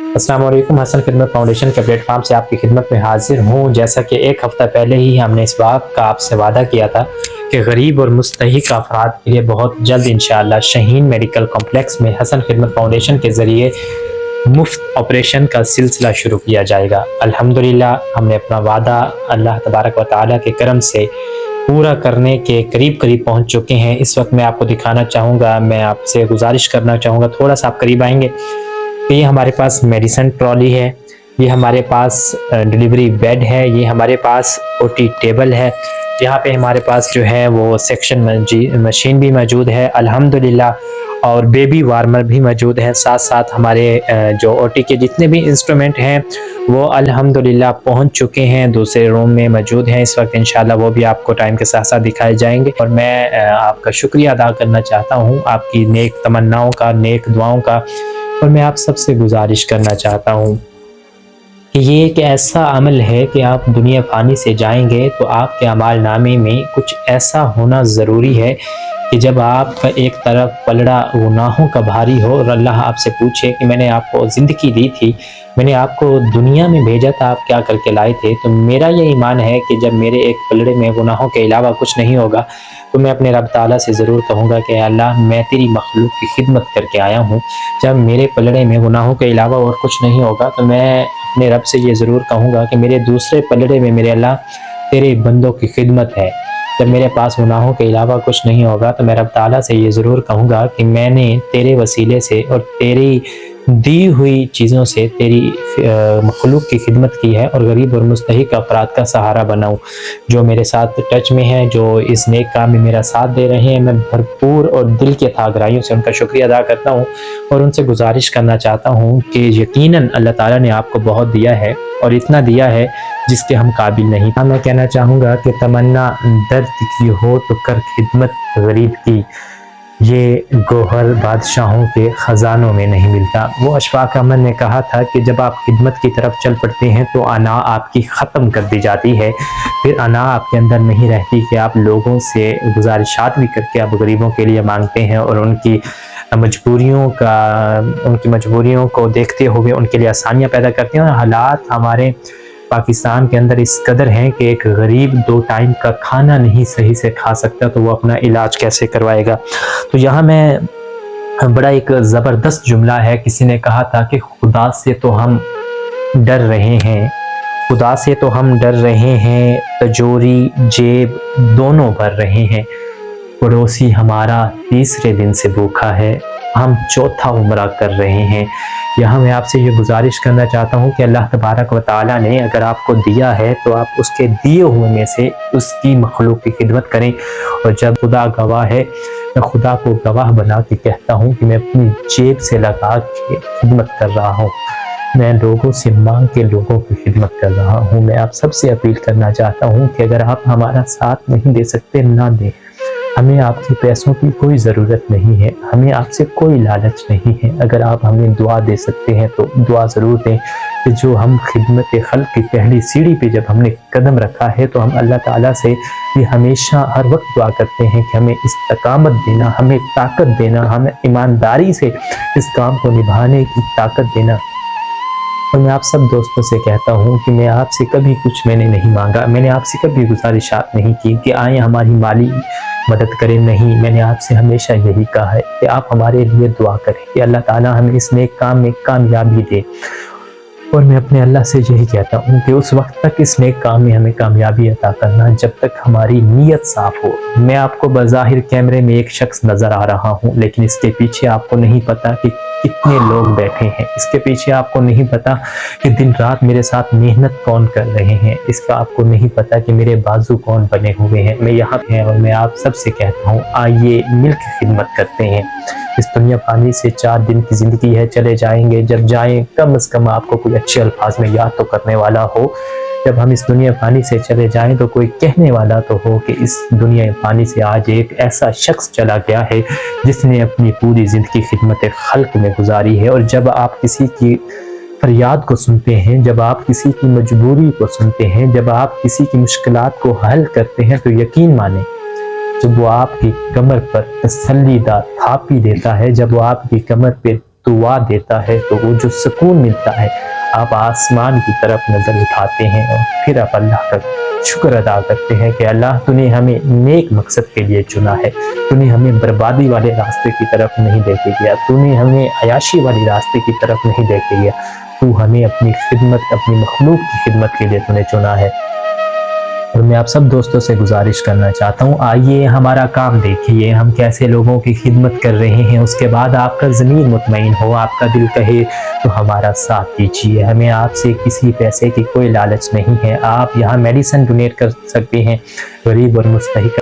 अस्सलाम वालेकुम। हसन खिदमत फाउंडेशन के प्लेटफॉर्म से आपकी खिदमत में हाजिर हूँ। जैसा कि एक हफ़्ता पहले ही हमने इस बात का आपसे वादा किया था कि गरीब और मुस्तहिक अफराद के लिए बहुत जल्द इंशाअल्लाह शाहीन मेडिकल कॉम्प्लेक्स में हसन खिदमत फाउंडेशन के ज़रिए मुफ्त ऑपरेशन का सिलसिला शुरू किया जाएगा। अल्हम्दुलिल्लाह हमने अपना वादा अल्लाह तबारक व तआला के करम से पूरा करने के करीब करीब पहुंच चुके हैं। इस वक्त मैं आपको दिखाना चाहूँगा, मैं आपसे गुजारिश करना चाहूँगा, थोड़ा सा आप करीब आएंगे तो ये हमारे पास मेडिसिन ट्रॉली है, ये हमारे पास डिलीवरी बेड है, ये हमारे पास ओटी टेबल है, यहाँ पे हमारे पास जो है वो सेक्शन मशीन भी मौजूद है अल्हम्दुलिल्लाह, और बेबी वार्मर भी मौजूद है। साथ साथ हमारे जो ओटी के जितने भी इंस्ट्रूमेंट हैं वो अल्हम्दुलिल्लाह पहुंच चुके हैं, दूसरे रूम में मौजूद हैं इस वक्त। इंशाल्लाह वो भी आपको टाइम के साथ साथ दिखाए जाएंगे। और मैं आपका शुक्रिया अदा करना चाहता हूँ आपकी नेक तमन्नाओं का, नेक दुआओं का। और मैं आप सबसे गुजारिश करना चाहता हूँ कि ये एक ऐसा अमल है कि आप दुनिया फ़ानी से जाएंगे तो आपके अमाल नामे में कुछ ऐसा होना ज़रूरी है कि जब आपका एक तरफ पलड़ा गुनाहों का भारी हो और अल्लाह आपसे पूछे कि मैंने आपको ज़िंदगी दी थी, मैंने आपको दुनिया में भेजा था, आप क्या करके लाए थे। तो मेरा ये ईमान है कि जब मेरे एक पलड़े में गुनाहों के अलावा कुछ नहीं होगा तो मैं अपने रब ताला से ज़रूर कहूँगा कि अल्लाह मैं तेरी मखलूक की खिदमत करके आया हूँ। जब मेरे पलड़े में गुनाहों के अलावा और कुछ नहीं होगा तो मैं अपने रब से ये ज़रूर कहूँगा कि मेरे दूसरे पलड़े में मेरे अल्लाह तेरे बंदों की खिदमत है। जब मेरे पास गुनाहों के अलावा कुछ नहीं होगा तो मैं रब ताला से ये ज़रूर कहूँगा कि मैंने तेरे वसीले से और तेरी दी हुई चीज़ों से तेरी मखलूक की खिदमत की है और गरीब और मुस्तहिक अफराद का सहारा बनाऊँ। जो मेरे साथ टच में हैं, जो इस नेक काम में मेरा साथ दे रहे हैं, मैं भरपूर और दिल के गहराइयों से उनका शुक्रिया अदा करता हूँ और उनसे गुजारिश करना चाहता हूँ कि यकीनन अल्लाह ताला ने आपको बहुत दिया है और इतना दिया है जिसके हम काबिल नहीं। मैं कहना चाहूँगा कि तमन्ना दर्द की हो तो कर खिदमत गरीब की, ये गोहर बादशाहों के ख़जानों में नहीं मिलता। वो अशफाक अहमद ने कहा था कि जब आप खिदमत की तरफ चल पड़ते हैं तो अना आपकी ख़त्म कर दी जाती है, फिर अना आपके अंदर नहीं रहती कि आप लोगों से गुजारिशात भी करके आप गरीबों के लिए मांगते हैं और उनकी मजबूरियों को देखते हुए उनके लिए आसानियाँ पैदा करते हैं। और हालात हमारे पाकिस्तान के अंदर इस कदर हैं कि एक गरीब 2 टाइम का खाना नहीं सही से खा सकता तो वो अपना इलाज कैसे करवाएगा। तो यहाँ मैं बड़ा एक ज़बरदस्त जुमला है, किसी ने कहा था कि खुदा से तो हम डर रहे हैं, खुदा से तो हम डर रहे हैं, तजोरी जेब दोनों भर रहे हैं, पड़ोसी हमारा तीसरे दिन से भूखा है, हम चौथा उम्रा कर रहे हैं। यहाँ मैं आपसे ये गुजारिश करना चाहता हूँ कि अल्लाह तबारक व तआला ने अगर आपको दिया है तो आप उसके दिए हुए में से उसकी मखलूक की खिदमत करें। और जब खुदा गवाह है, मैं खुदा को गवाह बना के कहता हूँ कि मैं अपनी जेब से लगा के खिदमत कर रहा हूँ, मैं लोगों से मांग के लोगों की खिदमत कर रहा हूँ। मैं आप सबसे अपील करना चाहता हूँ कि अगर आप हमारा साथ नहीं दे सकते ना दें, हमें आपके पैसों की कोई ज़रूरत नहीं है, हमें आपसे कोई लालच नहीं है। अगर आप हमें दुआ दे सकते हैं तो दुआ ज़रूर दें कि जो हम खिदमत खल्क़ की पहली सीढ़ी पे जब हमने कदम रखा है तो हम अल्लाह ताला से ये हमेशा हर वक्त दुआ करते हैं कि हमें इस्तकामत देना, हमें ताकत देना, हमें ईमानदारी से इस काम को निभाने की ताकत देना। और मैं आप सब दोस्तों से कहता हूँ कि मैं आपसे कभी कुछ मैंने नहीं मांगा, मैंने आपसे कभी गुजारिशात नहीं की कि आए हमारी माली मदद करें, नहीं, मैंने आपसे हमेशा यही कहा है कि आप हमारे लिए दुआ करें कि अल्लाह ताला हमें इस नेक काम में कामयाबी दे। और मैं अपने अल्लाह से यही कहता हूँ कि उस वक्त तक इस नेक काम में हमें कामयाबी अता करना जब तक हमारी नीयत साफ़ हो। मैं आपको बज़ाहिर कैमरे में एक शख्स नज़र आ रहा हूँ, लेकिन इसके पीछे आपको नहीं पता कि कितने लोग बैठे हैं, इसके पीछे आपको नहीं पता कि दिन रात मेरे साथ मेहनत कौन कर रहे हैं, इसका आपको नहीं पता कि मेरे बाजू कौन बने हुए हैं। मैं यहाँ पे और मैं आप सबसे कहता हूँ, आइए मिलकर खिदमत करते हैं। इस दुनिया फ़ानी से 4 दिन की ज़िंदगी है, चले जाएंगे। जब जाएं कम से कम आपको कोई अच्छे अल्फाज में याद तो करने वाला हो। जब हम इस दुनिया फ़ानी से चले जाएं तो कोई कहने वाला तो हो कि इस दुनिया फ़ानी से आज एक ऐसा शख्स चला गया है जिसने अपनी पूरी ज़िंदगी खिदमत खल्क़ में गुजारी है। और जब आप किसी की फरियाद को सुनते हैं, जब आप किसी की मजबूरी को सुनते हैं, जब आप किसी की मुश्किलात को हल करते हैं तो यकीन माने जब वो आपकी कमर पर तसल्लीदा थापी देता है, जब वो आपकी कमर पर दुआ देता है तो वो जो सुकून मिलता है, आप आसमान की तरफ नजर उठाते हैं और फिर आप अल्लाह का शुक्र अदा करते हैं कि अल्लाह तूने हमें नेक मकसद के लिए चुना है, तूने हमें बर्बादी वाले रास्ते की तरफ नहीं लेके गया, तूने हमें अयाशी वाले रास्ते की तरफ नहीं लेके गया, तू हमें अपनी खिदमत, अपनी मखलूक की खिदमत के लिए तूने चुना है। और मैं आप सब दोस्तों से गुजारिश करना चाहता हूँ, आइए हमारा काम देखिए, हम कैसे लोगों की खिदमत कर रहे हैं। उसके बाद आपका ज़मीर मुतमईन हो, आपका दिल कहे तो हमारा साथ दीजिए। हमें आपसे किसी पैसे की कोई लालच नहीं है। आप यहाँ मेडिसिन डोनेट कर सकते हैं, गरीब और मुस्तहिक